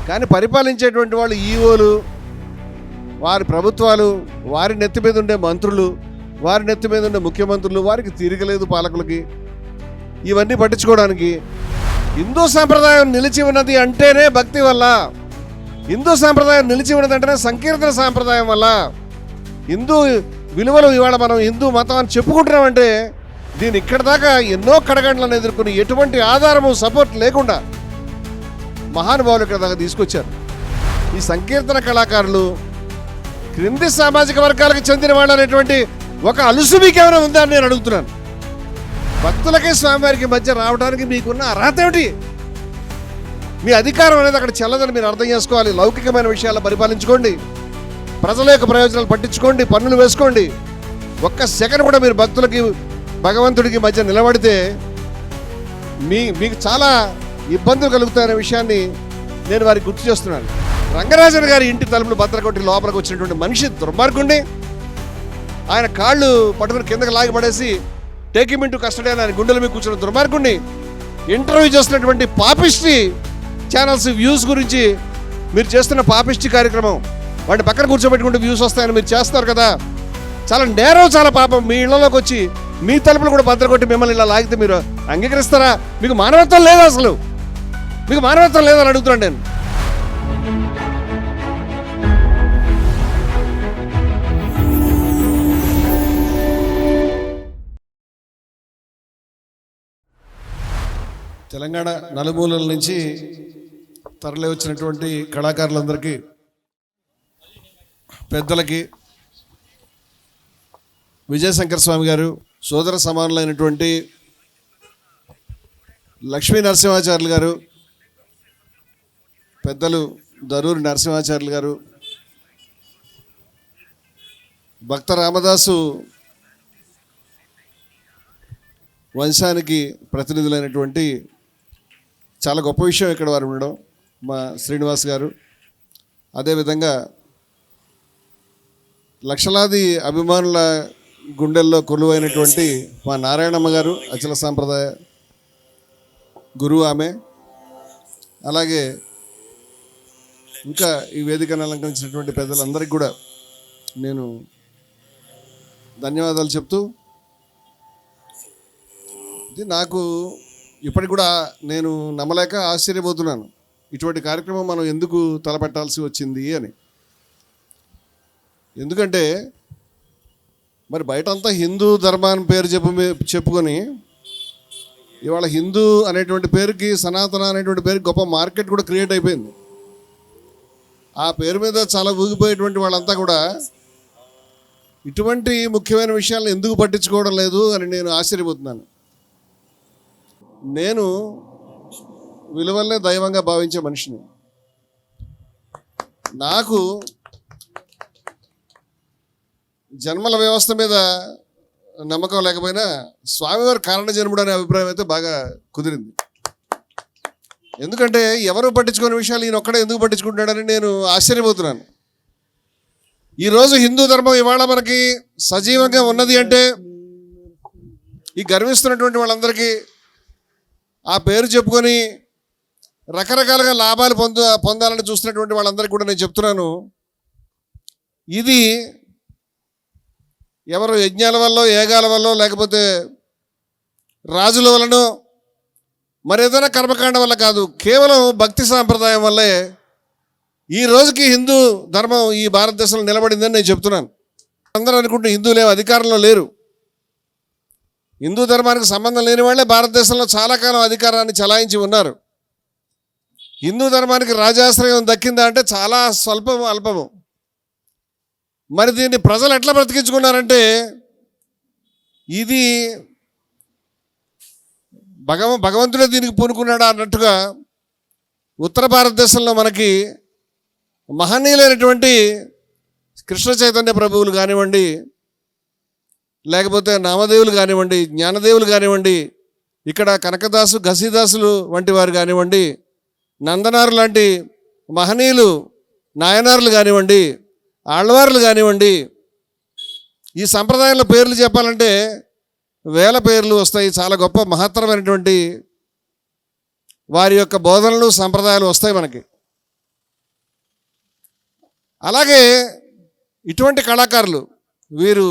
కానీ పరిపాలించేటువంటి వాళ్ళు ఈఓలు, వారి ప్రభుత్వాలు, వారి నెత్తి మీద ఉండే మంత్రులు, వారి నెత్తి మీద ఉండే ముఖ్యమంత్రులు, వారికి తిరగలేదు పాలకులకి ఇవన్నీ పట్టించుకోవడానికి. హిందూ సాంప్రదాయం నిలిచి ఉన్నది అంటేనే భక్తి వల్ల, హిందూ సాంప్రదాయం నిలిచి ఉన్నది అంటేనే సంకీర్తన సాంప్రదాయం వల్ల. హిందూ విలువలు ఇవాళ మనం హిందూ మతం అని చెప్పుకుంటున్నామంటే దీని ఇక్కడ దాకా ఎన్నో కడగండ్లను ఎదుర్కొని ఎటువంటి ఆధారము సపోర్ట్ లేకుండా మహానుభావులు ఇక్కడ దాకా తీసుకొచ్చారు. ఈ సంకీర్తన కళాకారులు క్రింది సామాజిక వర్గాలకు చెందిన వాళ్ళు అనేటువంటి ఒక అలుసు మీకేమైనా ఉందా అని నేను అడుగుతున్నాను. భక్తులకి స్వామివారికి మధ్య రావడానికి మీకున్న అర్హత ఏమిటి? మీ అధికారం అనేది అక్కడ చెల్లదని మీరు అర్థం చేసుకోవాలి. లౌకికమైన విషయాలు పరిపాలించుకోండి, ప్రజల యొక్క ప్రయోజనాలు పట్టించుకోండి, పన్నులు వేసుకోండి. ఒక్క సెకండ్ కూడా మీరు భక్తులకి భగవంతుడికి మధ్య నిలబడితే మీకు చాలా ఇబ్బందులు కలుగుతాయనే విషయాన్ని నేను వారికి గుర్తు చేస్తున్నాను. రంగరాజన్ గారి ఇంటి తలుపులు బద్దలు కొట్టి లోపలికి వచ్చినటువంటి మనిషి దుర్మార్గుండి, ఆయన కాళ్ళు పట్టుకుని కిందకి లాగి పడేసి టేకిమ్ ఇంటూ కస్టడీ అని ఆయన గుండెల మీద కూర్చున్న దుర్మార్గుండి, ఇంటర్వ్యూ చేస్తున్నటువంటి పాపిస్టి ఛానల్స్ వ్యూస్ గురించి మీరు చేస్తున్న పాపిస్టి కార్యక్రమం, వాటిని పక్కన కూర్చోబెట్టుకుంటే వ్యూస్ వస్తాయని మీరు చేస్తారు కదా, చాలా నేరం, చాలా పాపం. మీ ఇళ్లలోకి వచ్చి మీ తలుపులు కూడా బద్దలు కొట్టి మిమ్మల్ని ఇలా లాగితే మీరు అంగీకరిస్తారా? మీకు మానవత్వం లేదా? అసలు మీకు మానవత్వం లేదని అడుగుతున్నాను నేను. తెలంగాణ నలుమూలల నుంచి తరలి వచ్చినటువంటి కళాకారులందరికీ, పెద్దలకి, విజయశంకర స్వామి గారు సోదర సమానులైనటువంటి లక్ష్మీ నరసింహాచార్యులు గారు, పెద్దలు దరూరి నరసింహాచార్యులు గారు, భక్త రామదాసు వంశానికి ప్రతినిధులైనటువంటి, చాలా గొప్ప విషయం ఇక్కడ వారు ఉండడం, మా శ్రీనివాస్ గారు, అదేవిధంగా లక్షలాది అభిమానుల గుండెల్లో కొలువైనటువంటి మా నారాయణమ్మ గారు, అచల సాంప్రదాయ గురువు ఆమె, అలాగే ఇంకా ఈ వేదికను అలంకరించినటువంటి పెద్దలందరికీ కూడా నేను ధన్యవాదాలు చెప్తూ, ఇది నాకు ఇప్పటికి కూడా నేను నమ్మలేక ఆశ్చర్యపోతున్నాను, ఇటువంటి కార్యక్రమం మనం ఎందుకు తలపెట్టాల్సి వచ్చింది అని. ఎందుకంటే మరి బయటంతా హిందూ ధర్మాన్ని పేరు చెప్పుకొని ఇవాళ హిందూ అనేటువంటి పేరుకి, సనాతన అనేటువంటి పేరుకి గొప్ప మార్కెట్ కూడా క్రియేట్ అయిపోయింది. ఆ పేరు మీద చాలా ఊగిపోయేటువంటి వాళ్ళంతా కూడా ఇటువంటి ముఖ్యమైన విషయాలను ఎందుకు పట్టించుకోవడం లేదు అని నేను ఆశ్చర్యపోతున్నాను. నేను విలువలనే దైవంగా భావించే మనిషిని. నాకు జన్మల వ్యవస్థ మీద నమ్మకం లేకపోయినా స్వామివారి కారణ జన్ముడు అనే అభిప్రాయం అయితే బాగా కుదిరింది. ఎందుకంటే ఎవరు పట్టించుకునే విషయాలు ఈయన ఒక్కడే ఎందుకు పట్టించుకుంటాడని నేను ఆశ్చర్యపోతున్నాను. ఈరోజు హిందూ ధర్మం ఇవాళ మనకి సజీవంగా ఉన్నది అంటే ఈ గర్విస్తున్నటువంటి వాళ్ళందరికీ ఆ పేరు చెప్పుకొని రకరకాలుగా లాభాలు పొందాలని చూస్తున్నటువంటి వాళ్ళందరికీ కూడా నేను చెప్తున్నాను, ఇది ఎవరు యజ్ఞాల వల్ల, ఏగాల వల్ల, లేకపోతే రాజుల వలనో మరేదైనా కర్మకాండ వల్ల కాదు, కేవలం భక్తి సాంప్రదాయం వల్లే ఈ రోజుకి హిందూ ధర్మం ఈ భారతదేశంలో నిలబడిందని నేను చెప్తున్నాను. అందరూ అనుకుంటే హిందువులు ఏమో అధికారంలో లేరు. హిందూ ధర్మానికి సంబంధం లేని వాళ్ళే భారతదేశంలో చాలా కాలం అధికారాన్ని చలాయించి ఉన్నారు. హిందూ ధర్మానికి రాజాశ్రయం దక్కిందా అంటే చాలా స్వల్పము, అల్పము. మరి దీన్ని ప్రజలు ఎట్లా బ్రతికించుకున్నారంటే ఇది భగవంతుడే దీనికి పూనుకున్నాడా అన్నట్టుగా ఉత్తర భారతదేశంలో మనకి మహనీయులైనటువంటి కృష్ణ చైతన్య ప్రభువులు కానివ్వండి, లేకపోతే నామదేవులు కానివ్వండి, జ్ఞానదేవులు కానివ్వండి, ఇక్కడ కనకదాసు, ఘసీదాసులు వంటి వారు కానివ్వండి, నందనారు లాంటి మహనీయులు, నాయనారులు కానివ్వండి, ఆళ్వార్లు కానివ్వండి, ఈ సంప్రదాయంలో పేర్లు చెప్పాలంటే వేల పేర్లు వస్తాయి. చాలా గొప్ప మహత్తరమైనటువంటి వారి యొక్క బోధనలు, సంప్రదాయాలు వస్తాయి మనకి. అలాగే ఇటువంటి కళాకారులు వీరు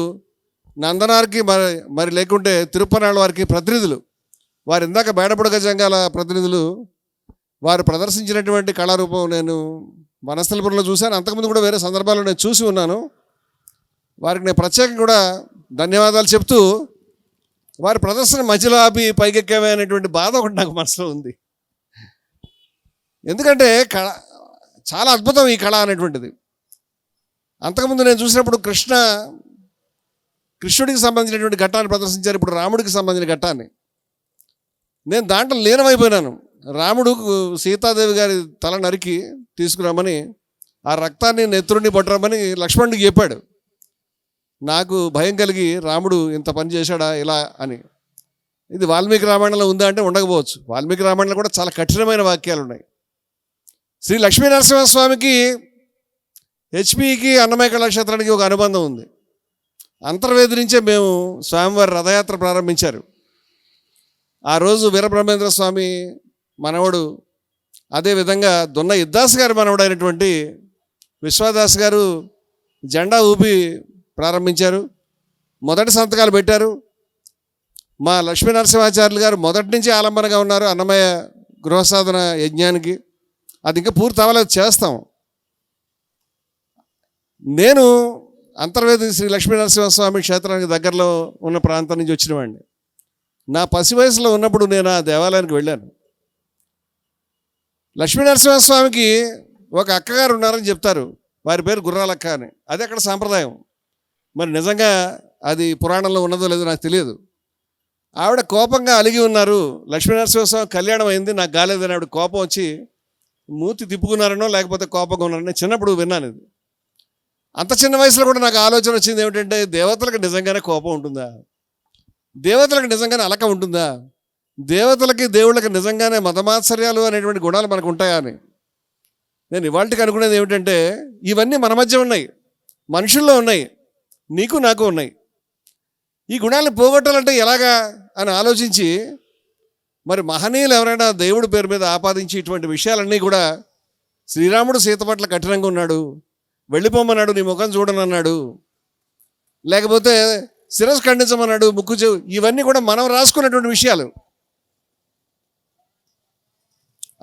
నందనార్కి మరి లేకుంటే తిరుపనాళ్ళ వారికి ప్రతినిధులు. వారు ఇందాక బేడబుడగ జంగాల ప్రతినిధులు వారు ప్రదర్శించినటువంటి కళారూపం నేను వనస్థలపురంలో చూశాను. అంతకుముందు కూడా వేరే సందర్భాల్లో నేను చూసి ఉన్నాను. వారికి నేను ప్రత్యేకంగా కూడా ధన్యవాదాలు చెప్తూ, వారి ప్రదర్శన మధ్యలో ఆపి పైకెక్కామే అనేటువంటి బాధ ఒకటి నాకు మనసులో ఉంది. ఎందుకంటే కళ చాలా అద్భుతం ఈ కళ అనేటువంటిది. అంతకుముందు నేను చూసినప్పుడు కృష్ణుడికి సంబంధించినటువంటి ఘట్టాన్ని ప్రదర్శించారు. ఇప్పుడు రాముడికి సంబంధించిన ఘట్టాన్ని నేను దాంట్లో లీనమైపోయినాను. రాముడు సీతాదేవి గారి తల నరికి తీసుకురామని, ఆ రక్తాన్ని నెత్తురుని పట్టురామని లక్ష్మణుడికి చెప్పాడు. నాకు భయం కలిగి రాముడు ఇంత పని చేశాడా ఇలా అని. ఇది వాల్మీకి రామాయణంలో ఉందా అంటే ఉండకపోవచ్చు. వాల్మీకి రామాయణంలో కూడా చాలా కఠినమైన వాక్యాలు ఉన్నాయి. శ్రీ లక్ష్మీ నరసింహస్వామికి హెచ్పికి అన్నమయ్య కళాక్షేత్రానికి ఒక అనుబంధం ఉంది. అంతర్వేది నుంచే మేము స్వామివారి రథయాత్ర ప్రారంభించారు. ఆ రోజు వీరబ్రహ్మేంద్ర స్వామి మనవడు, అదేవిధంగా దొన్న ఇద్దాస్ గారి మనవడు అయినటువంటి విశ్వదాస్ గారు జెండా ఊపి ప్రారంభించారు. మొదటి సంతకాలు పెట్టారు. మా లక్ష్మీ నరసింహాచార్యులు గారు మొదటి నుంచి ఆలంబనగా ఉన్నారు అన్నమయ్య గృహసాధన యజ్ఞానికి. అది ఇంకా పూర్తి అవ్వలేదు, చేస్తాం. నేను అంతర్వేది శ్రీ లక్ష్మీ నరసింహస్వామి క్షేత్రానికి దగ్గరలో ఉన్న ప్రాంతం నుంచి వచ్చినవాడిని. నా పసి వయసులో ఉన్నప్పుడు నేను ఆ దేవాలయానికి వెళ్ళాను. లక్ష్మీ నరసింహస్వామికి ఒక అక్కగారు ఉన్నారని చెప్తారు. వారి పేరు గుర్రాలక్క అని. అది అక్కడ సాంప్రదాయం. మరి నిజంగా అది పురాణంలో ఉన్నదో లేదో నాకు తెలియదు. ఆవిడ కోపంగా అలిగి ఉన్నారు. లక్ష్మీ నరసింహస్వామి కళ్యాణం అయింది, నాకు కాలేదని ఆవిడ కోపం వచ్చి మూతి తిప్పుకున్నారనో లేకపోతే కోపంగా ఉన్నారని చిన్నప్పుడు విన్నాను. ఇది అంత చిన్న వయసులో కూడా నాకు ఆలోచన వచ్చింది ఏమిటంటే, దేవతలకు నిజంగానే కోపం ఉంటుందా? దేవతలకు నిజంగానే అలక ఉంటుందా? దేవతలకి దేవుళ్ళకి నిజంగానే మతమాత్సర్యాలు అనేటువంటి గుణాలు మనకు ఉంటాయా అని నేను ఇవాళకి అనుకునేది ఏమిటంటే, ఇవన్నీ మన మధ్య ఉన్నాయి, మనుషుల్లో ఉన్నాయి, నీకు నాకు ఉన్నాయి. ఈ గుణాలను పోగొట్టాలంటే ఎలాగా అని ఆలోచించి, మరి మహనీయులు ఎవరైనా దేవుడి పేరు మీద ఆపాదించి ఇటువంటి విషయాలన్నీ కూడా, శ్రీరాముడు సీత పట్ల కఠినంగా ఉన్నాడు, వెళ్ళిపోమన్నాడు, నీ ముఖం చూడనన్నాడు, లేకపోతే శిరస్సు ఖండించమన్నాడు, ముక్కు చెవు, ఇవన్నీ కూడా మనం రాసుకున్నటువంటి విషయాలు.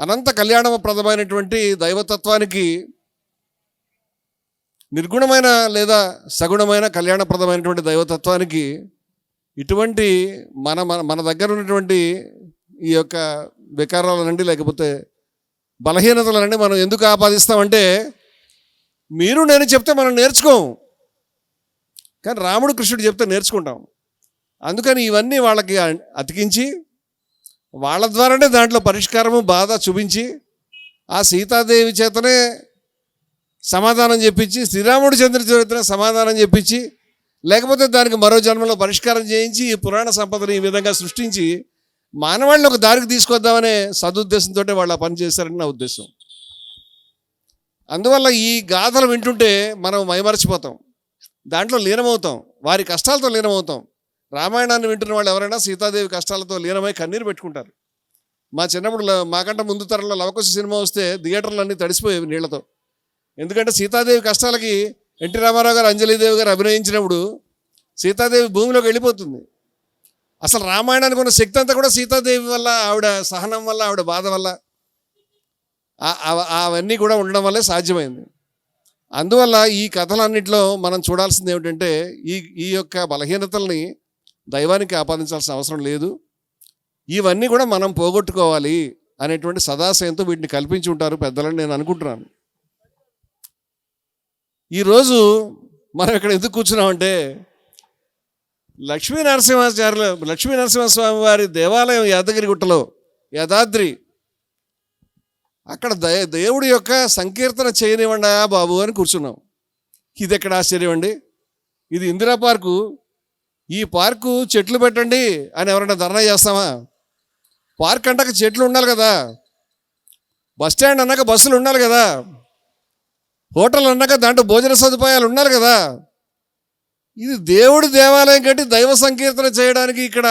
అనంత కళ్యాణప్రదమైనటువంటి దైవతత్వానికి, నిర్గుణమైన లేదా సగుణమైన కళ్యాణప్రదమైనటువంటి దైవతత్వానికి ఇటువంటి మన దగ్గర ఉన్నటువంటి ఈ యొక్క వికారాలనండి లేకపోతే బలహీనతలనండి మనం ఎందుకు ఆపాదిస్తామంటే, మీరు నేను చెప్తే మనం నేర్చుకోం, కానీ రాముడు కృష్ణుడు చెప్తే నేర్చుకుంటాం. అందుకని ఇవన్నీ వాళ్ళకి అతికించి, వాళ్ళ ద్వారానే దాంట్లో పరిష్కారము బాధ చూపించి, ఆ సీతాదేవి చేతనే సమాధానం చెప్పించి, శ్రీరాముడు చరిత్ర సమాధానం చెప్పించి, లేకపోతే దానికి మరో జన్మలో పరిష్కారం చేయించి, ఈ పురాణ సంపదను ఈ విధంగా సృష్టించి మానవాళ్ళని ఒక దారికి తీసుకొద్దామనే సదుద్దేశంతో వాళ్ళు ఆ పని చేశారని నా ఉద్దేశం. అందువల్ల ఈ గాథలు వింటుంటే మనం మైమరచిపోతాం, దాంట్లో లీనమవుతాం, వారి కష్టాలతో లీనమవుతాం. రామాయణాన్ని వింటున్న వాళ్ళు ఎవరైనా సీతాదేవి కష్టాలతో లీనమై కన్నీరు పెట్టుకుంటారు. మా చిన్నప్పుడు మాకంటే ముందు తరంలో లవకుశ సినిమా వస్తే థియేటర్లు అన్నీ తడిసిపోయేవి నీళ్లతో. ఎందుకంటే సీతాదేవి కష్టాలకి ఎన్టీ రామారావు గారు, అంజలీదేవి గారు అభినయించినప్పుడు సీతాదేవి భూమిలోకి వెళ్ళిపోతుంది. అసలు రామాయణానికి ఉన్న శక్తి అంతా కూడా సీతాదేవి వల్ల, ఆవిడ సహనం వల్ల, ఆవిడ బాధ వల్ల, అవన్నీ కూడా ఉండడం వల్లే సాధ్యమైంది. అందువల్ల ఈ కథలన్నింటిలో మనం చూడాల్సింది ఏమిటంటే, ఈ యొక్క బలహీనతల్ని దైవానికి ఆపాదించాల్సిన అవసరం లేదు, ఇవన్నీ కూడా మనం పోగొట్టుకోవాలి అనేటువంటి సదాశయంతో వీటిని కల్పించి ఉంటారు పెద్దలని నేను అనుకుంటున్నాను. ఈరోజు మనం ఇక్కడ ఎందుకు కూర్చున్నామంటే, లక్ష్మీ నరసింహస్వామి వారి దేవాలయం యాదగిరిగుట్టలో, యాదాద్రి, అక్కడ దేవుడి యొక్క సంకీర్తన చేయనివ్వండి బాబు అని కూర్చున్నాం. ఇది ఎక్కడ ఆశ్చర్యం అండి. ఇది ఇందిరా పార్కు. ఈ పార్కు చెట్లు పెట్టండి అని ఎవరైనా ధర్నా చేస్తామా? పార్క్ అంటాక చెట్లు ఉండాలి కదా, బస్ స్టాండ్ అన్నాక బస్సులు ఉండాలి కదా, హోటల్ అన్నాక దాంట్లో భోజన సదుపాయాలు ఉండాలి కదా. ఇది దేవుడి దేవాలయం కట్టి దైవ సంకీర్తన చేయడానికి ఇక్కడ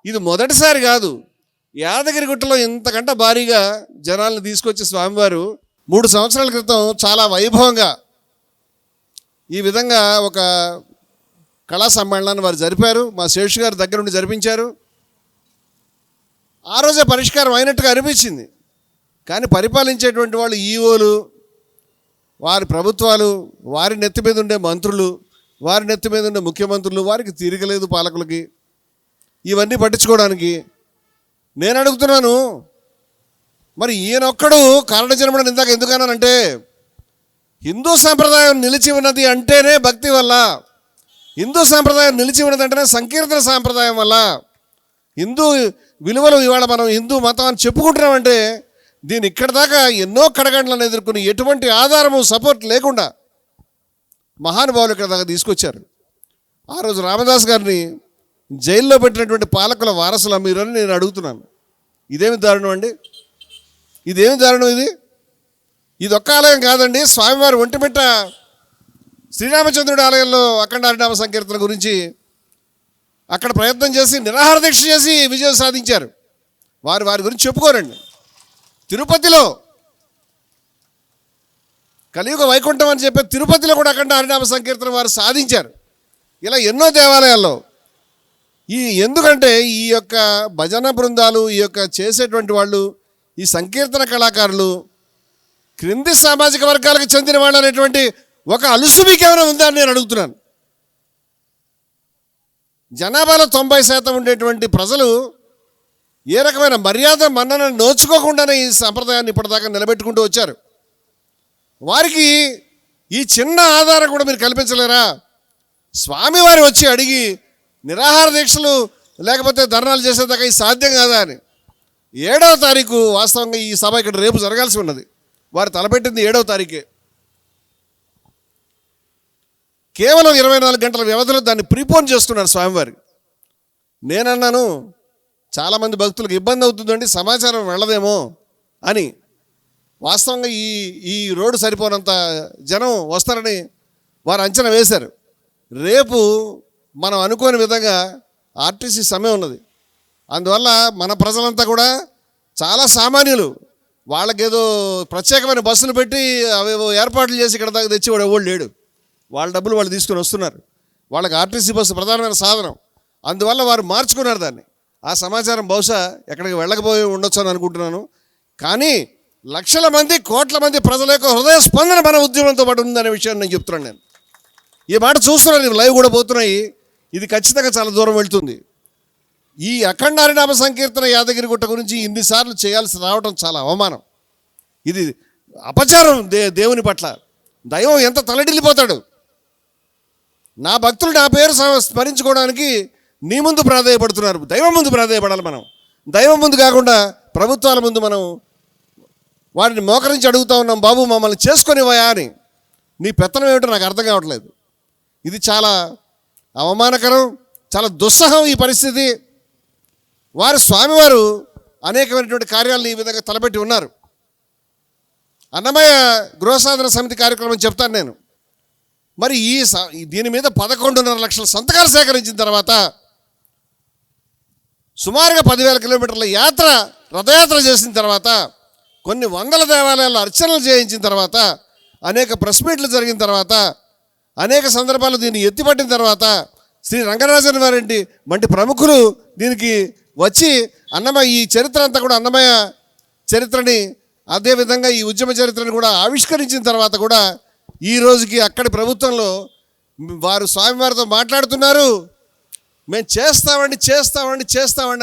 ఇది మొదటిసారి కాదు. యాదగిరిగుట్టలో ఇంతకంటే భారీగా జనాలను తీసుకొచ్చి స్వామివారు 3 సంవత్సరాల క్రితం చాలా వైభవంగా ఈ విధంగా ఒక కళా సమ్మేళనాన్ని వారు జరిపారు. మా శేషు గారు దగ్గర నుండి జరిపించారు. ఆ రోజే పరిష్కారం అయినట్టుగా అనిపించింది. కానీ పరిపాలించేటువంటి వాళ్ళు ఈఓలు, వారి ప్రభుత్వాలు, వారి నెత్తి మీద ఉండే మంత్రులు, వారి నెత్తి మీద ఉండే ముఖ్యమంత్రులు, వారికి తిరగలేదు పాలకులకి ఇవన్నీ పట్టించుకోవడానికి. నేను అడుగుతున్నాను, మరి ఈయనొక్కడు కారణ జన్మని ఇందాక ఎందుకన్నానంటే, హిందూ సాంప్రదాయం నిలిచి ఉన్నది అంటేనే భక్తి వల్ల, హిందూ సాంప్రదాయం నిలిచి ఉన్నది అంటేనే సంకీర్తన సాంప్రదాయం వల్ల, హిందూ విలువలు ఇవాళ మనం హిందూ మతం అని చెప్పుకుంటున్నామంటే దీని ఇక్కడ దాకా ఎన్నో కడగండ్లను ఎదుర్కొని ఎటువంటి ఆధారము సపోర్ట్ లేకుండా మహానుభావులు ఇక్కడ దాకా తీసుకొచ్చారు. ఆ రోజు రామదాస్ గారిని జైల్లో పెట్టినటువంటి పాలకుల వారసుల మీరని నేను అడుగుతున్నాను. ఇదేమి దారుణం అండి? ఇదేమి దారుణం? ఇది ఒక్క ఆలయం కాదండి. స్వామివారి ఒంటిమిట్ట శ్రీరామచంద్రుడి ఆలయంలో అఖండ హరినామ సంకీర్తన గురించి అక్కడ ప్రయత్నం చేసి నిరాహార దీక్ష చేసి విజయం సాధించారు. వారి గురించి చెప్పుకోరండి. తిరుపతిలో కలియుగ వైకుంఠం అని చెప్పే తిరుపతిలో కూడా అఖండ హరినామ సంకీర్తన వారు సాధించారు. ఇలా ఎన్నో దేవాలయాల్లో ఎందుకంటే ఈ యొక్క భజన బృందాలు, ఈ యొక్క చేసేటువంటి వాళ్ళు, ఈ సంకీర్తన కళాకారులు క్రింది సామాజిక వర్గాలకు చెందిన వాళ్ళు అనేటువంటి ఒక అలుసు మీకేమైనా ఉందా అని నేను అడుగుతున్నాను. జనాభాలో 90% ఉండేటువంటి ప్రజలు ఏ రకమైన మర్యాద మన్ననను నోచుకోకుండానే ఈ సంప్రదాయాన్ని ఇప్పటిదాకా నిలబెట్టుకుంటూ వచ్చారు. వారికి ఈ చిన్న ఆధారం కూడా మీరు కల్పించలేరా? స్వామివారి వచ్చి అడిగి నిరాహార దీక్షలు లేకపోతే ధర్నాలు చేసేదాకా ఇది సాధ్యం కాదా అని 7వ తారీఖు వాస్తవంగా ఈ సభ ఇక్కడ రేపు జరగాల్సి ఉన్నది. వారు తలపెట్టింది 7వ తారీఖే. కేవలం 24 గంటల వ్యవధిలో దాన్ని ప్రీపోన్ చేస్తున్నారు స్వామివారికి. నేనన్నాను, చాలామంది భక్తులకు ఇబ్బంది అవుతుందండి, సమాచారం వెళ్ళదేమో అని. వాస్తవంగా ఈ రోడ్డు సరిపోనంత జనం వస్తారని వారు అంచనా వేశారు. రేపు మనం అనుకోని విధంగా ఆర్టీసీ సమ్మె ఉన్నది. అందువల్ల మన ప్రజలంతా కూడా చాలా సామాన్యులు, వాళ్ళకేదో ప్రత్యేకమైన బస్సులు పెట్టి అవేవో ఏర్పాట్లు చేసి ఇక్కడ దాకా తెచ్చి ఎవడు లేడు. వాళ్ళ డబ్బులు వాళ్ళు తీసుకొని వస్తున్నారు. వాళ్ళకి ఆర్టీసీ బస్సు ప్రధానమైన సాధనం. అందువల్ల వారు మార్చుకున్నారు దాన్ని. ఆ సమాచారం బహుశా ఎక్కడికి వెళ్ళకపోయి ఉండొచ్చు అని అనుకుంటున్నాను. కానీ లక్షల మంది, కోట్ల మంది ప్రజల యొక్క హృదయ స్పందన మన ఉద్యమంతో పాటు ఉందనే విషయాన్ని నేను చెప్తున్నాను. నేను ఈ మాట చూస్తున్నాను, లైవ్ కూడా పోతున్నాయి. ఇది ఖచ్చితంగా చాలా దూరం వెళ్తుంది. ఈ అఖండ హరినామ సంకీర్తన యాదగిరిగుట్ట గురించి ఇన్నిసార్లు చేయాల్సి రావడం చాలా అవమానం. ఇది అపచారం దేవుని పట్ల. దైవం ఎంత తలడిల్లిపోతాడు. నా భక్తులు నా పేరు స్మరించుకోవడానికి నీ ముందు ప్రాధేయపడుతున్నారు. దైవం ముందు ప్రాధేయపడాలి మనం. దైవం ముందు కాకుండా ప్రభుత్వాల ముందు మనం వారిని మోకరించి అడుగుతూ ఉన్నాం, బాబు మమ్మల్ని చేసుకొనివయా అని. నీ పెత్తనం ఏమిటో నాకు అర్థం కావట్లేదు. ఇది చాలా అవమానకరం, చాలా దుస్సహం ఈ పరిస్థితి. స్వామివారు అనేకమైనటువంటి కార్యాలను ఈ విధంగా తలపెట్టి ఉన్నారు. అన్నమయ్య గృహసాధన సమితి కార్యక్రమం చెప్తాను నేను. మరి దీని మీద 11.5 లక్షల సంతకాలు సేకరించిన తర్వాత సుమారుగా 10,000 కిలోమీటర్ల రథయాత్ర చేసిన తర్వాత, కొన్ని వందల దేవాలయాల్లో అర్చనలు చేయించిన తర్వాత, అనేక ప్రెస్ మీట్లు జరిగిన తర్వాత, అనేక సందర్భాలు దీన్ని ఎత్తిపట్టిన తర్వాత, శ్రీ రంగరాజన్ వారింటి వంటి ప్రముఖులు దీనికి వచ్చి ఈ చరిత్ర అంతా కూడా అన్నమయ్య చరిత్రని, అదేవిధంగా ఈ ఉద్యమ చరిత్రను కూడా ఆవిష్కరించిన తర్వాత కూడా ఈ రోజుకి అక్కడి ప్రభుత్వంలో వారు స్వామివారితో మాట్లాడుతున్నారు. మేము చేస్తామండి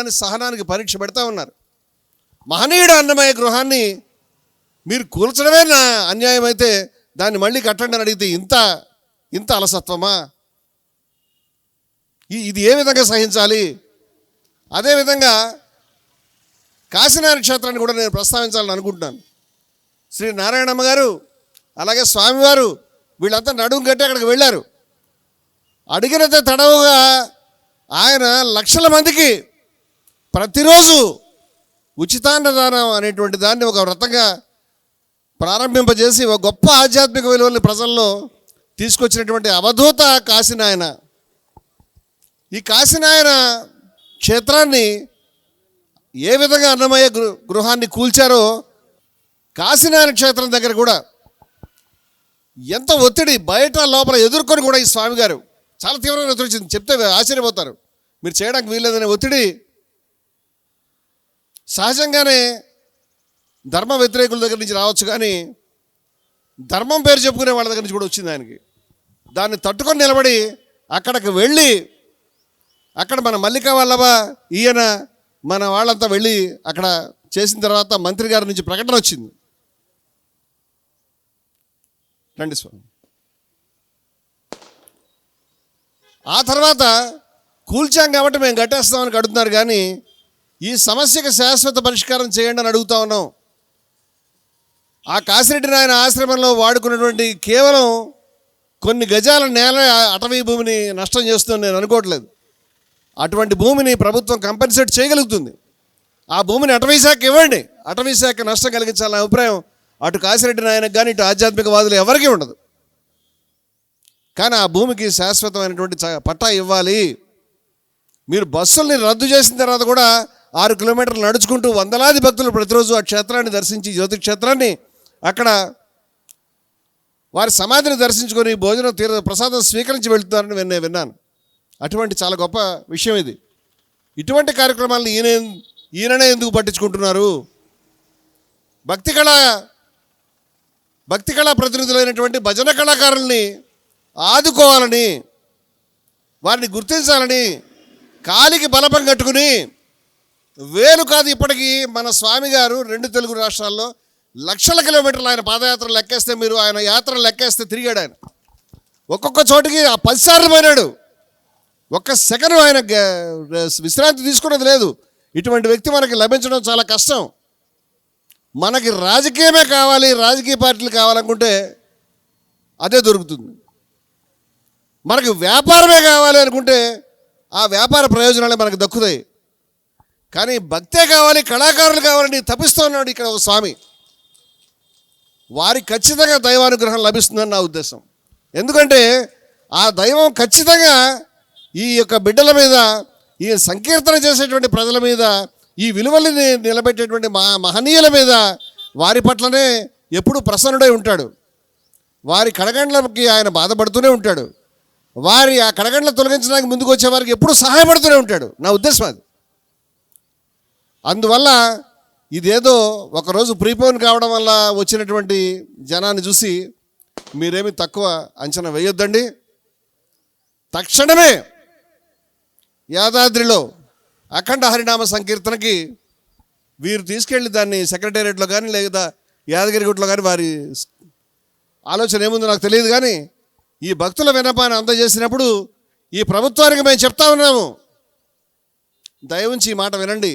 అని సహనానికి పరీక్ష పెడతా ఉన్నారు. మహనీయుడు అన్నమయ్య గృహాన్ని మీరు కూల్చడమే నా అన్యాయం అయితే దాన్ని మళ్ళీ కట్టండి అని అడిగితే ఇంత అలసత్వమా? ఇది ఏ విధంగా సహించాలి? అదేవిధంగా కాశీనారాయణ క్షేత్రాన్ని కూడా నేను ప్రస్తావించాలని అనుకుంటున్నాను. శ్రీ నారాయణమ్మ గారు అలాగే స్వామివారు వీళ్ళంతా నడుము కట్టి అక్కడికి వెళ్ళారు. అడిగినంత తడవుగా ఆయన లక్షల మందికి ప్రతిరోజు ఉచితాన్నదానం అనేటువంటి దాన్ని ఒక వ్రతంగా ప్రారంభింపజేసి ఒక గొప్ప ఆధ్యాత్మిక విలువల్ని ప్రజల్లో తీసుకొచ్చినటువంటి అవధూత కాశీనాయన. ఈ కాశీనాయన క్షేత్రాన్ని ఏ విధంగా అన్నమయ్య గృహాన్ని కూల్చారో కాశీనారాయణ క్షేత్రం దగ్గర కూడా ఎంత ఒత్తిడి బయట లోపల ఎదుర్కొని కూడా ఈ స్వామి గారు చాలా తీవ్రమైన ఒత్తిడి వచ్చింది. చెప్తే ఆశ్చర్యపోతారు. మీరు చేయడానికి వీల్లేదనే ఒత్తిడి సహజంగానే ధర్మ వ్యతిరేకుల దగ్గర నుంచి రావచ్చు, కానీ ధర్మం పేరు చెప్పుకునే వాళ్ళ దగ్గర నుంచి కూడా వచ్చింది ఆయనకి. దాన్ని తట్టుకొని నిలబడి అక్కడికి వెళ్ళి అక్కడ మన మల్లికా వల్లభ ఈయన మన వాళ్ళంతా వెళ్ళి అక్కడ చేసిన తర్వాత మంత్రి గారి నుంచి ప్రకటన వచ్చింది, రండి స్వామి. ఆ తర్వాత కూల్చాం కాబట్టి మేము కట్టేస్తామని కడుతున్నారు, కానీ ఈ సమస్యకు శాశ్వత పరిష్కారం చేయండి అని అడుగుతా ఉన్నాం. ఆ కాశిరెడ్డి నాయన ఆశ్రమంలో వాడుకున్నటువంటి కేవలం కొన్ని గజాల నేల అటవీ భూమిని నష్టం చేస్తుందని నేను అనుకోవట్లేదు. అటువంటి భూమిని ప్రభుత్వం కంపెన్సేట్ చేయగలుగుతుంది. ఆ భూమిని అటవీ శాఖ ఇవ్వండి, అటవీ శాఖ నష్టం కలిగించాలనే అభిప్రాయం అటు కాశిరెడ్డి నాయనకు కానీ ఇటు ఆధ్యాత్మికవాదులు ఎవరికీ ఉండదు. కానీ ఆ భూమికి శాశ్వతమైనటువంటి పట్టా ఇవ్వాలి. మీరు బస్సుల్ని రద్దు చేసిన తర్వాత కూడా 6 కిలోమీటర్లు నడుచుకుంటూ వందలాది భక్తులు ప్రతిరోజు ఆ క్షేత్రాన్ని దర్శించి జ్యోతి క్షేత్రాన్ని అక్కడ వారి సమాధిని దర్శించుకొని భోజనం ప్రసాదం స్వీకరించి వెళ్తున్నారని నేను విన్నాను. అటువంటి చాలా గొప్ప విషయం ఇది. ఇటువంటి కార్యక్రమాలను ఈయననే ఎందుకు పట్టించుకుంటున్నారు? భక్తి కళా ప్రతినిధులైనటువంటి భజన కళాకారుల్ని ఆదుకోవాలని, వారిని గుర్తించాలని కాలికి బలపం కట్టుకుని వేలు కాదు ఇప్పటికీ మన స్వామి గారు 2 తెలుగు రాష్ట్రాల్లో లక్షల కిలోమీటర్లు ఆయన పాదయాత్ర లెక్కేస్తే, మీరు ఆయన యాత్ర లెక్కేస్తే తిరిగాడు ఆయన. ఒక్కొక్క చోటికి 10 సార్లు పోయినాడు. ఒక్క సెకండ్ ఆయన విశ్రాంతి తీసుకున్నది లేదు. ఇటువంటి వ్యక్తి మనకి లభించడం చాలా కష్టం. మనకి రాజకీయమే కావాలి, రాజకీయ పార్టీలు కావాలనుకుంటే అదే దొరుకుతుంది. మనకి వ్యాపారమే కావాలి అనుకుంటే ఆ వ్యాపార ప్రయోజనాలే మనకు దక్కుతాయి. కానీ భక్తే కావాలి, కళాకారులు కావాలని తప్పిస్తూ ఉన్నాడు ఇక్కడ ఒక స్వామి. వారికి ఖచ్చితంగా దైవానుగ్రహం లభిస్తుందని నా ఉద్దేశం. ఎందుకంటే ఆ దైవం ఖచ్చితంగా ఈ యొక్క బిడ్డల మీద, ఈ సంకీర్తన చేసేటువంటి ప్రజల మీద, ఈ విలువల్ని నిలబెట్టేటువంటి మహనీయుల మీద, వారి పట్లనే ఎప్పుడూ ప్రసన్నుడై ఉంటాడు. వారి కడగండ్లకి ఆయన బాధపడుతూనే ఉంటాడు. వారి ఆ కడగండ్ల తొలగించడానికి ముందుకు వచ్చే వారికి ఎప్పుడూ సహాయపడుతూనే ఉంటాడు. నా ఉద్దేశం అది. అందువల్ల ఇదేదో ఒకరోజు ప్రీపోన్ కావడం వల్ల వచ్చినటువంటి జనాన్ని చూసి మీరేమి తక్కువ అంచనా వేయొద్దండి. తక్షణమే యాదాద్రిలో అఖండ హరినామ సంకీర్తనకి వీరు తీసుకెళ్ళి దాన్ని సెక్రటేరియట్లో కానీ లేదా యాదగిరిగుట్టలో కానీ, వారి ఆలోచన ఏముందో నాకు తెలియదు, కానీ ఈ భక్తుల విన్నపాన్ని అందజేసినప్పుడు ఈ ప్రభుత్వానికి మేము చెప్తా ఉన్నాము, దయవుంచి ఈ మాట వినండి.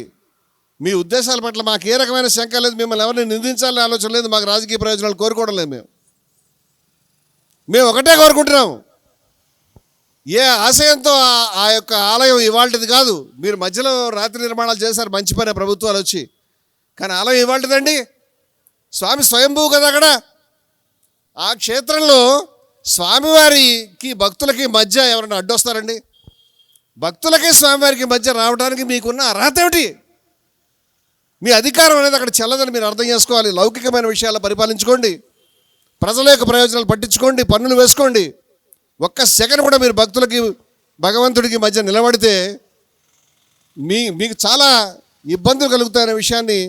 మీ ఉద్దేశాల పట్ల మాకు ఏ రకమైన శంక లేదు, మిమ్మల్ని ఎవరిని నిందించాలని ఆలోచన లేదు, మాకు రాజకీయ ప్రయోజనాలు కోరుకోవడం లేదు. మేము ఒకటే కోరుకుంటున్నాము, ఏ ఆశయంతో ఆ యొక్క ఆలయం ఇవాళది కాదు. మీరు మధ్యలో రాత్రి నిర్మాణాలు చేశారు, మంచి పని ప్రభుత్వాలు వచ్చి, కానీ ఆలయం ఇవాళదండి. స్వామి స్వయంభూ కదా అక్కడ. ఆ క్షేత్రంలో స్వామివారికి భక్తులకి మధ్య ఎవరైనా అడ్డొస్తారండి? భక్తులకి స్వామివారికి మధ్య రావడానికి మీకున్న అర్హత ఏమిటి? మీ అధికారం అనేది అక్కడ చెల్లదని మీరు అర్థం చేసుకోవాలి. లౌకికమైన విషయాలు పరిపాలించుకోండి, ప్రజల యొక్క ప్రయోజనాలు పట్టించుకోండి, పన్నులు వేసుకోండి. ఒక్క సెకండ్ కూడా మీరు భక్తులకి భగవంతుడికి మధ్య నిలబడితే మీకు చాలా ఇబ్బందులు కలుగుతాయనే విషయాన్ని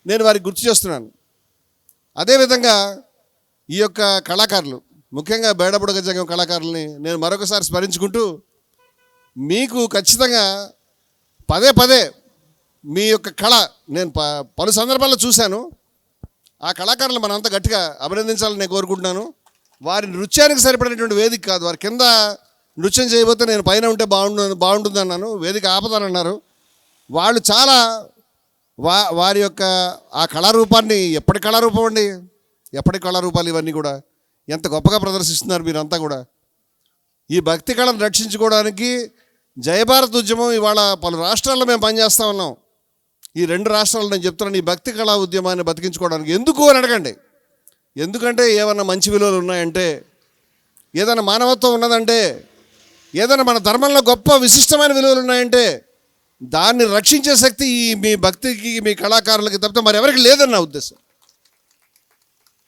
నేను వారికి గుర్తు చేస్తున్నాను. అదేవిధంగా ఈ యొక్క కళాకారులు, ముఖ్యంగా బేడబుడగ జంగం కళాకారుల్ని నేను మరొకసారి స్మరించుకుంటూ, మీకు ఖచ్చితంగా పదే పదే మీ యొక్క కళ నేను పలు సందర్భాల్లో చూశాను. ఆ కళాకారులు మనంతా గట్టిగా అభినందించాలని నేను కోరుకుంటున్నాను. వారి నృత్యానికి సరిపడినటువంటి వేదిక కాదు. వారి కింద నృత్యం చేయబోతే నేను పైన ఉంటే బాగుంటుంది అన్నాను, వేదిక ఆపదానన్నారు. వాళ్ళు చాలా వారి యొక్క ఆ కళారూపాన్ని, ఎప్పటి కళారూపం అండి, ఎప్పటి కళారూపాలు ఇవన్నీ కూడా ఎంత గొప్పగా ప్రదర్శిస్తున్నారు మీరంతా కూడా. ఈ భక్తి కళను రక్షించుకోవడానికి జయభారత్ ఉద్యమం ఇవాళ పలు రాష్ట్రాల్లో మేము పనిచేస్తూ ఉన్నాం. ఈ 2 రాష్ట్రాల్లో నేను చెప్తున్నాను, ఈ భక్తి కళా ఉద్యమాన్ని బతికించుకోవడానికి. ఎందుకు అని అడగండి. ఎందుకంటే ఏమన్నా మంచి విలువలు ఉన్నాయంటే, ఏదైనా మానవత్వం ఉన్నదంటే, ఏదైనా మన ధర్మంలో గొప్ప విశిష్టమైన విలువలు ఉన్నాయంటే దాన్ని రక్షించే శక్తి ఈ మీ భక్తికి, మీ కళాకారులకి తప్పితే మరి ఎవరికి లేదని నా ఉద్దేశం.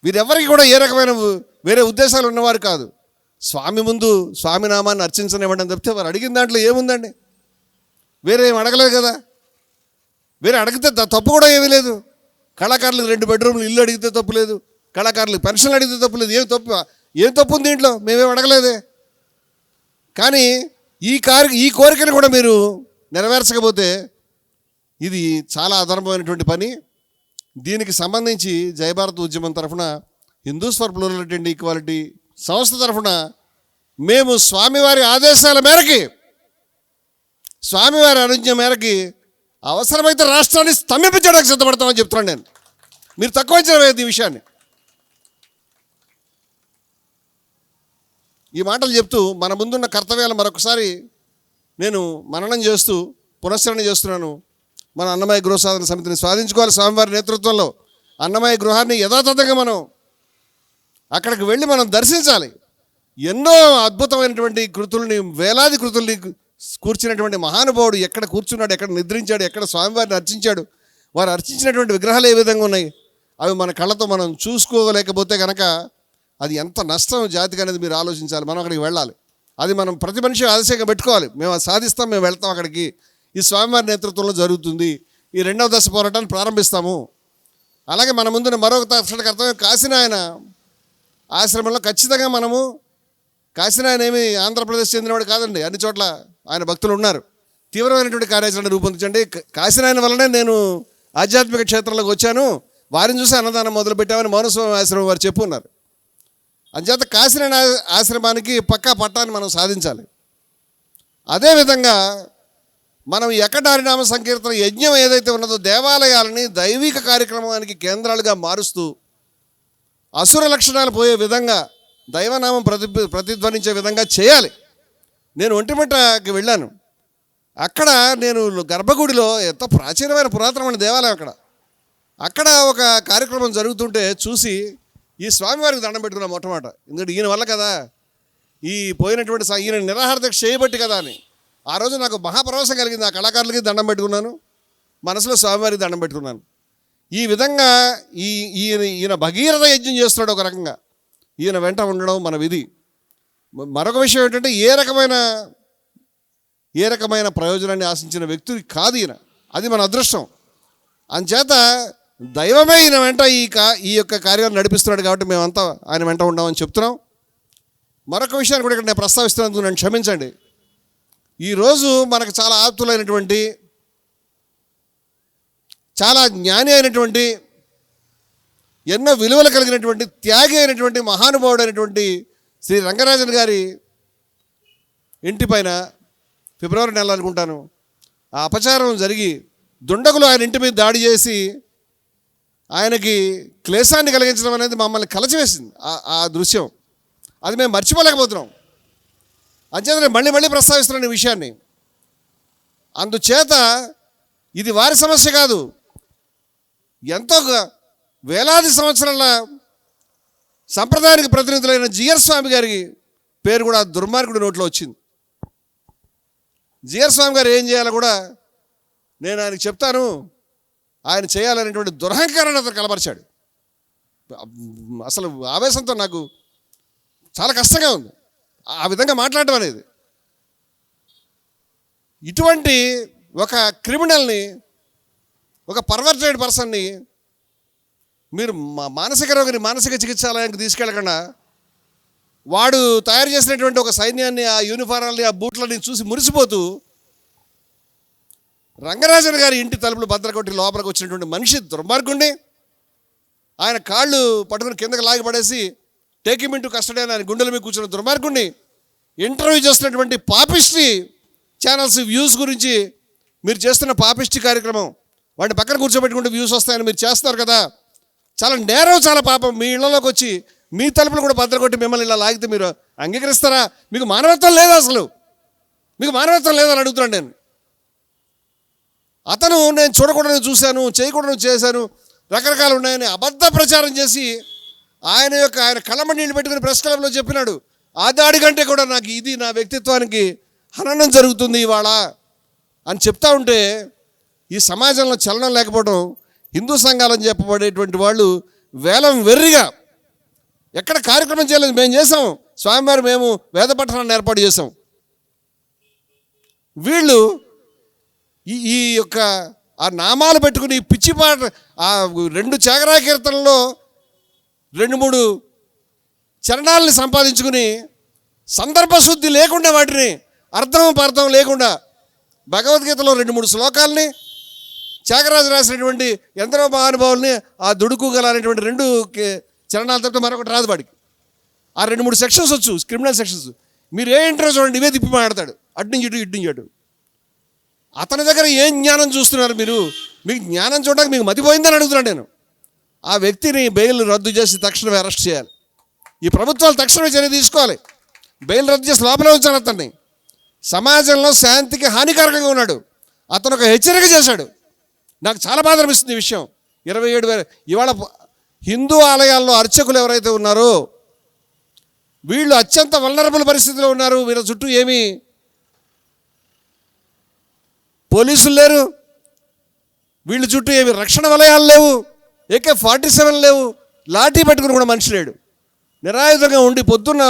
వీరెవరికి కూడా ఏ రకమైన వేరే ఉద్దేశాలు ఉన్నవారు కాదు. స్వామి ముందు స్వామి నామాన్ని అర్చించనివ్వండి అని చెప్తే వారు అడిగిన దాంట్లో ఏముందండి? వేరే ఏం అడగలేదు కదా. వేరే అడిగితే తప్పు కూడా ఏమీ లేదు. కళాకారులకు 2 బెడ్రూమ్లు ఇల్లు అడిగితే తప్పు లేదు, కళాకారులకు పెన్షన్లు అడిగితే తప్పు లేదు. ఏం తప్పు ఉంది దీంట్లో? మేమేం అడగలేదే. కానీ ఈ కోరికను కూడా మీరు నెరవేర్చకపోతే ఇది చాలా అధర్మమైనటువంటి పని. దీనికి సంబంధించి జయభారత్ ఉద్యమం తరఫున Hindus for plurality and equality సంస్థ తరఫున మేము స్వామివారి ఆదేశాల మేరకి, స్వామివారి అనుజ్ఞ మేరకి అవసరమైతే రాష్ట్రాన్ని స్తంభించడానికి సిద్ధపడతామని చెప్తున్నాను నేను. మీరు తక్కువ అంచనా వేయద్దు ఈ విషయాన్ని. ఈ మాటలు చెప్తూ మన ముందున్న కర్తవ్యాలు మరొకసారి నేను మననం చేస్తూ పునశ్చరణ చేస్తున్నాను. మన అన్నమయ్య గృహ సాధన సమితిని సాధించుకోవాలి. స్వామివారి నేతృత్వంలో అన్నమయ్య గృహాన్ని యథాతథంగా మనం అక్కడికి వెళ్ళి మనం దర్శించాలి. ఎన్నో అద్భుతమైనటువంటి కృతుల్ని, వేలాది కృతుల్ని కూర్చున్నటువంటి మహానుభావుడు ఎక్కడ కూర్చున్నాడు, ఎక్కడ నిద్రించాడు, ఎక్కడ స్వామివారిని అర్చించాడు, వారు అర్చించినటువంటి విగ్రహాలు ఏ విధంగా ఉన్నాయి, అవి మన కళ్ళతో మనం చూసుకోలేకపోతే కనుక అది ఎంత నష్టం జాతికి అనేది మీరు ఆలోచించాలి. మనం అక్కడికి వెళ్ళాలి. అది మనం ప్రతి మనిషి ఆదర్శంగా పెట్టుకోవాలి. మేము అది సాధిస్తాం, మేము వెళ్తాం అక్కడికి. ఈ స్వామివారి నేతృత్వంలో జరుగుతుంది. ఈ 2వ దశ పోరాటాన్ని ప్రారంభిస్తాము. అలాగే మన ముందున్న మరొక కర్తవ్యం కాశీనాయన ఆశ్రమంలో ఖచ్చితంగా మనము, కాశీనాయన ఏమి ఆంధ్రప్రదేశ్ చెందినవాడు కాదండి, అన్ని చోట్ల ఆయన భక్తులు ఉన్నారు. తీవ్రమైనటువంటి కార్యాచరణ రూపొందించండి. కాశీనాయన వల్లనే నేను ఆధ్యాత్మిక క్షేత్రంలోకి వచ్చాను, వారిని చూసి అన్నదానం మొదలుపెట్టామని మౌనస్వామి ఆశ్రమం వారు చెప్పున్నారు. అంచేత కాశీనాయన ఆశ్రమానికి పక్కా పట్టాన్ని మనం సాధించాలి. అదేవిధంగా మనం ఏకడారినామ సంకీర్తన యజ్ఞం ఏదైతే ఉన్నదో దేవాలయాలని దైవిక కార్యక్రమానికి కేంద్రాలుగా మారుస్తూ అసుర లక్షణాలు పోయే విధంగా దైవనామం ప్రతిధ్వనించే విధంగా చేయాలి. నేను ఒంటిమిట్టకి వెళ్ళాను. అక్కడ నేను గర్భగుడిలో ఎంతో ప్రాచీనమైన పురాతనమైన దేవాలయం, అక్కడ ఒక కార్యక్రమం జరుగుతుంటే చూసి ఈ స్వామివారికి దండం పెట్టుకున్నాను మొట్టమొదట. ఎందుకంటే ఈయన వల్ల కదా, ఈ పోయినటువంటి ఈయన నిరాహార దీక్ష చేయబట్టి కదా అని ఆ రోజు నాకు మహాపరవశం కలిగింది. ఆ కళాకారులకి దండం పెట్టుకున్నాను, మనసులో స్వామివారికి దండం పెట్టుకున్నాను. ఈ విధంగా ఈయన భగీరథ యజ్ఞం చేస్తున్నాడు ఒక రకంగా. ఈయన వెంట ఉండడం మన విధి. మరొక విషయం ఏంటంటే ఏ రకమైన ప్రయోజనాన్ని ఆశించిన వ్యక్తి కాదు ఈయన. అది మన అదృష్టం. అంచేత దైవమే ఈయన వెంట ఈ యొక్క కార్యాన్ని నడిపిస్తున్నాడు కాబట్టి మేమంతా ఆయన వెంట ఉండామని చెప్తున్నాం. మరొక విషయాన్ని కూడా ఇక్కడ నేను ప్రస్తావిస్తున్నందుకు నన్ను క్షమించండి. ఈరోజు మనకు చాలా ఆప్తులైనటువంటి, చాలా జ్ఞాని అయినటువంటి, ఎన్నో విలువలు కలిగినటువంటి, త్యాగి అయినటువంటి, మహానుభావుడు అయినటువంటి శ్రీ రంగరాజన్ గారి ఇంటి పైన ఫిబ్రవరి నెల అనుకుంటాను ఆ అపచారం జరిగి దుండగులు ఆయన ఇంటి మీద దాడి చేసి ఆయనకి క్లేశాన్ని కలిగించడం అనేది మమ్మల్ని కలచివేసింది. ఆ దృశ్యం అది మేము మర్చిపోలేకపోతున్నాం. అంచేత నేను మళ్ళీ ప్రస్తావిస్తున్నాను ఈ విషయాన్ని. అందుచేత ఇది వారి సమస్య కాదు, ఎంతో వేలాది సంవత్సరాల సంప్రదాయానికి ప్రతినిధులైన జిఆర్ స్వామి గారి పేరు కూడా దుర్మార్గుడి నోట్లో వచ్చింది. జిఆర్ స్వామి గారు ఏం చేయాలో కూడా నేను ఆయనకు చెప్తాను. ఆయన చేయాలనేటువంటి దురహంకారాన్ని అతను కనబరిచాడు. అసలు ఆవేశంతో నాకు చాలా కష్టంగా ఉంది ఆ విధంగా మాట్లాడటం అనేది. ఇటువంటి ఒక క్రిమినల్ని, ఒక పర్వర్టెడ్ పర్సన్ని మీరు మానసిక రోగిని మానసిక చికిత్సాలయానికి తీసుకెళ్ళకుండా వాడు తయారు చేసినటువంటి ఒక సైన్యాన్ని, ఆ యూనిఫారాల్ని, ఆ బూట్లని చూసి మురిసిపోతూ రంగరాజన్ గారి ఇంటి తలుపులు భద్రకొట్టి లోపలికి వచ్చినటువంటి మనిషి దుర్మార్గుండి, ఆయన కాళ్ళు పట్టుకుని కిందకి లాగి పడేసి టేక్ హిమ్ ఇంటూ కస్టడీ అని ఆయన గుండెల మీద కూర్చున్న దుర్మార్గుండి ఇంటర్వ్యూ చేస్తున్నటువంటి పాపిస్టి ఛానల్స్ వ్యూస్ గురించి మీరు చేస్తున్న పాపిస్టి కార్యక్రమం, వాడిని పక్కన కూర్చోబెట్టుకుంటే వ్యూస్ వస్తాయని మీరు చేస్తారు కదా, చాలా నేరం, చాలా పాపం. మీ ఇళ్లలోకి వచ్చి మీ తలుపులు కూడా భద్రకొట్టి మిమ్మల్ని ఇలా లాగితే మీరు అంగీకరిస్తారా? మీకు మానవత్వం లేదా? అసలు మీకు మానవత్వం లేదని అడుగుతున్నాను నేను. అతను నేను చూడకూడదు చూశాను, చేయకూడదు చేశాను, రకరకాలు ఉన్నాయని అబద్ధ ప్రచారం చేసి ఆయన కళ్ళమ నీళ్ళు పెట్టుకుని ప్రెస్ క్లబ్లో చెప్పినాడు. ఆ దాడి కంటే కూడా నాకు ఇది నా వ్యక్తిత్వానికి హననం జరుగుతుంది ఇవాళ అని చెప్తా ఉంటే ఈ సమాజంలో చలనం లేకపోవడం, హిందూ సంఘాలని చెప్పబడేటువంటి వాళ్ళు వేలం వెర్రిగా ఎక్కడ కార్యక్రమం చేయలేదు. మేము చేసాం, స్వామివారు మేము వేద పఠనాన్ని ఏర్పాటు చేసాం. వీళ్ళు ఈ యొక్క ఆ నామాలు పెట్టుకుని పిచ్చిపాట ఆ 2 త్యాగరాయ కీర్తనలో 2-3 చరణాలని సంపాదించుకుని సందర్భశుద్ధి లేకుండా, వాటిని అర్థం లేకుండా భగవద్గీతలో 2-3 శ్లోకాలని త్యాగరాజు రాసినటువంటి ఎందరో మహానుభావుల్ని ఆ దుడుకు గల అనేటువంటి 2 చరణాలు తప్ప మరొకటి రాదు వాడికి. ఆ 2-3 సెక్షన్స్ వచ్చు, క్రిమినల్ సెక్షన్స్. మీరు ఏ ఇంటర్వ్యూ చూడండి, ఇవే తిప్పి మాట్లాడతాడు, అడ్డుంచి ఇడ్డించాడు. అతని దగ్గర ఏం జ్ఞానం చూస్తున్నారు మీరు? మీకు జ్ఞానం చూడడానికి మీకు మతిపోయిందని అడుగుతున్నాను నేను. ఆ వ్యక్తిని బెయిల్ రద్దు చేసి తక్షణమే అరెస్ట్ చేయాలి. ఈ ప్రభుత్వాలు తక్షణమే చర్య తీసుకోవాలి. బెయిల్ రద్దు చేసి లోపలే ఉంచాలి అతన్ని. సమాజంలో శాంతికి హానికారకంగా ఉన్నాడు. అతను ఒక హెచ్చరిక చేశాడు. నాకు చాలా బాధ అనిపిస్తుంది ఈ విషయం. 27,000 ఇవాళ హిందూ ఆలయాల్లో అర్చకులు ఎవరైతే ఉన్నారో వీళ్ళు అత్యంత వల్నరబుల్ పరిస్థితిలో ఉన్నారు. వీళ్ళ చుట్టూ ఏమీ పోలీసులు లేరు, వీళ్ళ చుట్టూ ఏమి రక్షణ వలయాలు లేవు, AK-47 లేవు, లాఠీ పెట్టుకుని కూడా మనిషి లేడు. నిరాయుధంగా ఉండి పొద్దున్న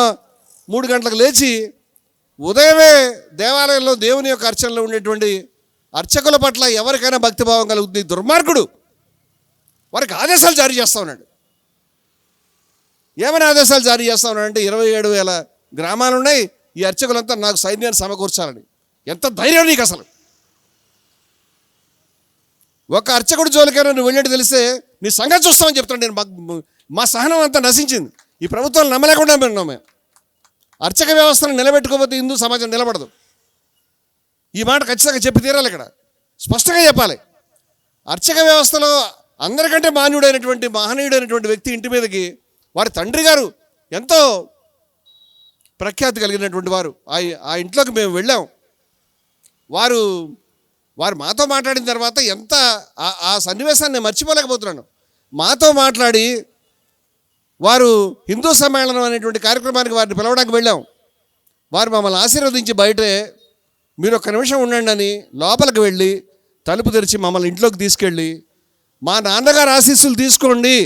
3 గంటలకు లేచి ఉదయమే దేవాలయంలో దేవుని యొక్క అర్చనలో ఉండేటువంటి అర్చకుల పట్ల ఎవరికైనా భక్తిభావం కలుగుతుంది. దుర్మార్గుడు వారికి ఆదేశాలు జారీ చేస్తూ ఉన్నాడు. ఏమైనా ఆదేశాలు జారీ చేస్తూ ఉన్నాడంటే 27,000 గ్రామాలు ఉన్నాయి, ఈ అర్చకులంతా నాకు సైన్యాన్ని సమకూర్చాలని. ఎంత ధైర్యం నీకు అసలు? ఒక అర్చకుడు జోలికైనా నువ్వు వెళ్ళినట్టు తెలిస్తే నీ సంగతి చూస్తామని చెప్తాను నేను. మా సహనం అంతా నశించింది. ఈ ప్రభుత్వాలు నమ్మలేకుండా ఉన్నాం మేము. అర్చక వ్యవస్థను నిలబెట్టుకోకపోతే హిందూ సమాజం నిలబడదు. ఈ మాట ఖచ్చితంగా చెప్పి తీరాలి. ఇక్కడ స్పష్టంగా చెప్పాలి. అర్చక వ్యవస్థలో అందరికంటే మహనీయుడైనటువంటి వ్యక్తి ఇంటి మీదకి వారి తండ్రి గారు ఎంతో ప్రఖ్యాతి కలిగినటువంటి వారు. ఆ ఇంట్లోకి మేము వెళ్ళాం. వారు మాతో మాట్లాడిన తర్వాత ఎంత ఆ సన్నివేశాన్ని నేను మర్చిపోలేకపోతున్నాను. మాతో మాట్లాడి వారు హిందూ సమ్మేళనం అనేటువంటి కార్యక్రమానికి వారిని పిలవడానికి వెళ్ళాం. వారు మమ్మల్ని ఆశీర్వదించి బయటే మీరు 1 నిమిషం ఉండండి అని లోపలికి వెళ్ళి తలుపు తెరిచి మమ్మల్ని ఇంట్లోకి తీసుకెళ్ళి మా నాన్నగారు ఆశీస్సులు తీసుకోండి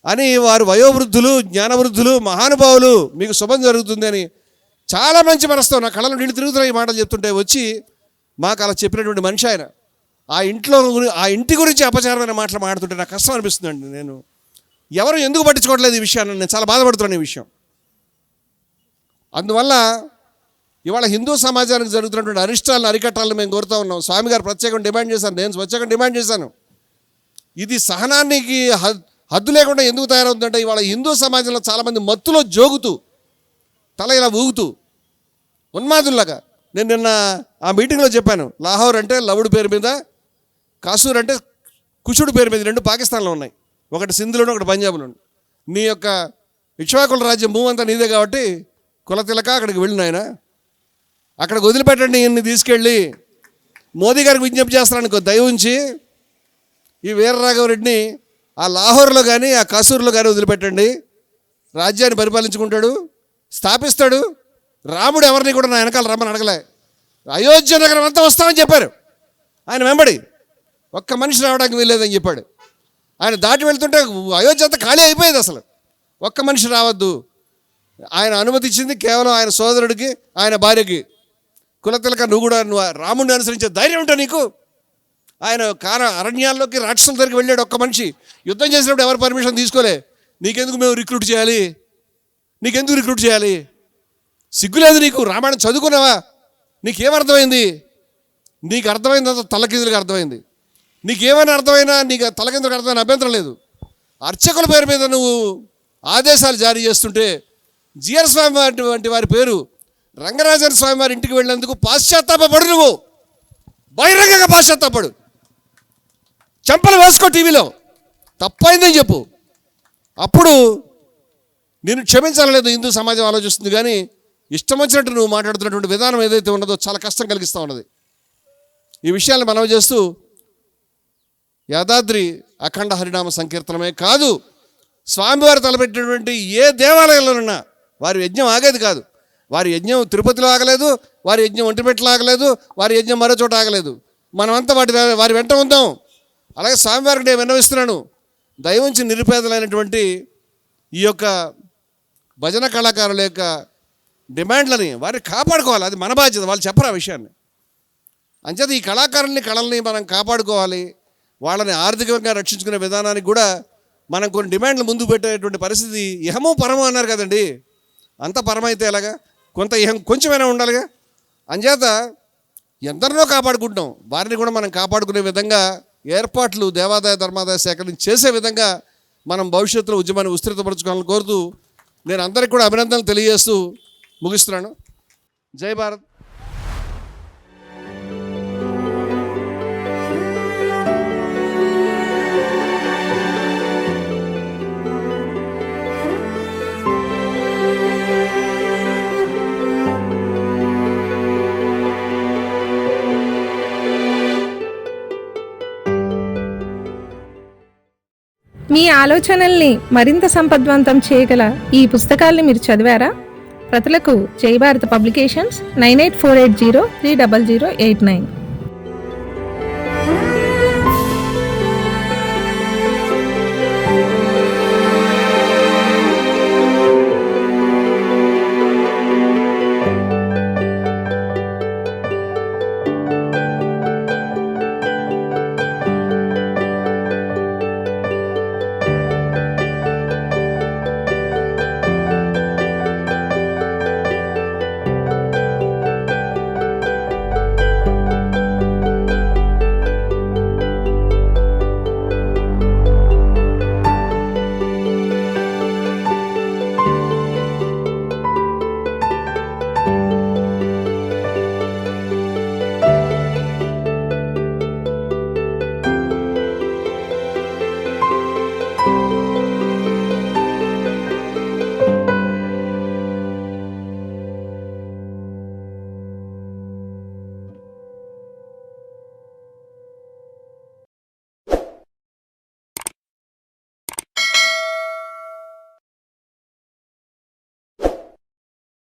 అని వారు వయోవృద్ధులు, జ్ఞానవృద్ధులు, మహానుభావులు, మీకు శుభం జరుగుతుంది అని చాలా మంచి మనసుతో నా కళ్ళలో నీళ్ళు తిరుగుతున్నాయి ఈ మాటలు చెప్తుంటే వచ్చి మాకు అలా చెప్పినటువంటి మనిషి ఆయన. ఆ ఇంటి గురించి అపచారమైన మాటలు మాట్లాడుతుంటే నాకు కష్టం అనిపిస్తుందండి. నేను ఎవరు ఎందుకు పట్టించుకోవట్లేదు ఈ విషయాన్ని, నేను చాలా బాధపడుతున్నాను ఈ విషయం. అందువల్ల ఇవాళ హిందూ సమాజానికి జరుగుతున్నటువంటి అరిష్టాలను అరికట్టాలని మేము కోరుతూ ఉన్నాం. స్వామి గారు ప్రత్యేకంగా డిమాండ్ చేశాను, నేను స్వచ్ఛంగా డిమాండ్ చేశాను. ఇది సహనానికి హద్దు లేకుండా ఎందుకు తయారవుతుందంటే ఇవాళ హిందూ సమాజంలో చాలామంది మత్తులో జోగుతూ తల ఇలా ఊగుతూ ఉన్మాదుల్లాగా. నేను నిన్న ఆ మీటింగ్లో చెప్పాను, లాహోర్ అంటే లవుడు పేరు మీద, కాసూర్ అంటే కుషుడు పేరు మీద 2 పాకిస్తాన్లో ఉన్నాయి. ఒకటి సింధులోను, ఒకటి పంజాబ్లోను. నీ యొక్క ఇక్ష్వాకుల రాజ్యం భూమి అంతా నీదే కాబట్టి కులతిలక అక్కడికి వెళ్ళిన ఆయన అక్కడికి వదిలిపెట్టండి. ఈయన్ని తీసుకెళ్ళి మోదీ గారికి విజ్ఞప్తి చేస్తారని దయ ఉంచి ఈ వీరరాఘవరెడ్డిని ఆ లాహోర్లో కానీ ఆ కసూర్లో కానీ వదిలిపెట్టండి. రాజ్యాన్ని పరిపాలించుకుంటాడు, స్థాపిస్తాడు. రాముడు ఎవరిని కూడా నా వెనకాల రమ్మని అడగలే. అయోధ్య నగరం అంతా వస్తామని చెప్పారు. ఆయన వెంబడి ఒక్క మనిషి రావడానికి వీల్లేదని చెప్పాడు. ఆయన దాటి వెళ్తుంటే అయోధ్య అంతా ఖాళీ అయిపోయేది. అసలు ఒక్క మనిషి రావద్దు. ఆయన అనుమతి ఇచ్చింది కేవలం ఆయన సోదరుడికి, ఆయన భార్యకి. కులతిలక నువ్వు రాముడిని అనుసరించే ధైర్యం ఉంటా నీకు? ఆయన అరణ్యాల్లోకి రాక్షసుల దగ్గరికి వెళ్ళాడు ఒక్క మనిషి. యుద్ధం చేసినప్పుడు ఎవరు పర్మిషన్ తీసుకోలే. నీకెందుకు మేము రిక్రూట్ చేయాలి? నీకెందుకు రిక్రూట్ చేయాలి? సిగ్గులేదు నీకు? రామాయణం చదువుకున్నావా? నీకేమర్థమైంది? నీకు అర్థమైందంత తలకిందులకు అర్థమైంది. నీకేమైనా అర్థమైనా నీకు తలకిందులకు అర్థమైన అభ్యంతరం లేదు. అర్చకుల పేరు మీద నువ్వు ఆదేశాలు జారీ చేస్తుంటే జిఆర్ స్వామి వంటి వారి పేరు రంగరాజన్ స్వామి వారి ఇంటికి వెళ్ళినందుకు పాశ్చాత్తాపడు. నువ్వు బహిరంగంగా పాశ్చాత్తాపడు. చెంపలు వేసుకో టీవీలో. తప్పైందని చెప్పు. అప్పుడు నేను క్షమించాలలేదు హిందూ సమాజం ఆలోచిస్తుంది. కానీ ఇష్టం వచ్చినట్టు నువ్వు మాట్లాడుతున్నటువంటి విధానం ఏదైతే ఉన్నదో చాలా కష్టం కలిగిస్తూ ఉన్నది. ఈ విషయాన్ని మనవి చేస్తూ యాదాద్రి అఖండ హరినామ సంకీర్తనమే కాదు, స్వామివారు తలపెట్టినటువంటి ఏ దేవాలయంలోనున్నా వారి యజ్ఞం ఆగేది కాదు. వారి యజ్ఞం తిరుపతిలో ఆగలేదు, వారి యజ్ఞం ఒంటిపెట్టలో ఆగలేదు, వారి యజ్ఞం మరో చోట ఆగలేదు. మనమంతా వారి వెంట ఉందాం. అలాగే స్వామివారికి నేను విన్నవిస్తున్నాను, దయవుంచి నిరుపేదలైనటువంటి ఈ యొక్క భజన కళాకారుల యొక్క డిమాండ్లని వారిని కాపాడుకోవాలి. అది మన బాధ్యత. వాళ్ళు చెప్పరు ఆ విషయాన్ని. అంచేత ఈ కళల్ని మనం కాపాడుకోవాలి. వాళ్ళని ఆర్థికంగా రక్షించుకునే విధానానికి కూడా మనం కొన్ని డిమాండ్లు ముందు పెట్టేటువంటి పరిస్థితి. ఇహము పరము అన్నారు కదండి, అంత పరమైతే ఎలాగా? కొంత ఇహం కొంచెమైనా ఉండాలిగా. అంచేత ఎందరినో కాపాడుకుంటాం, వారిని కూడా మనం కాపాడుకునే విధంగా ఏర్పాట్లు దేవాదాయ ధర్మాదాయ శాఖ నుంచి చేసే విధంగా మనం భవిష్యత్తులో ఉద్యమాన్ని విస్తృతపరచుకోవాలని కోరుతూ నేను అందరికీ కూడా అభినందనలు తెలియజేస్తూ ముగిస్తున్నాను. జై భారత్. మీ ఆలోచనల్ని మరింత సంపద్వంతం చేయగల ఈ పుస్తకాల్ని మీరు చదివారా? ప్రతులకు జై భారత్ పబ్లికేషన్స్ 9848030089.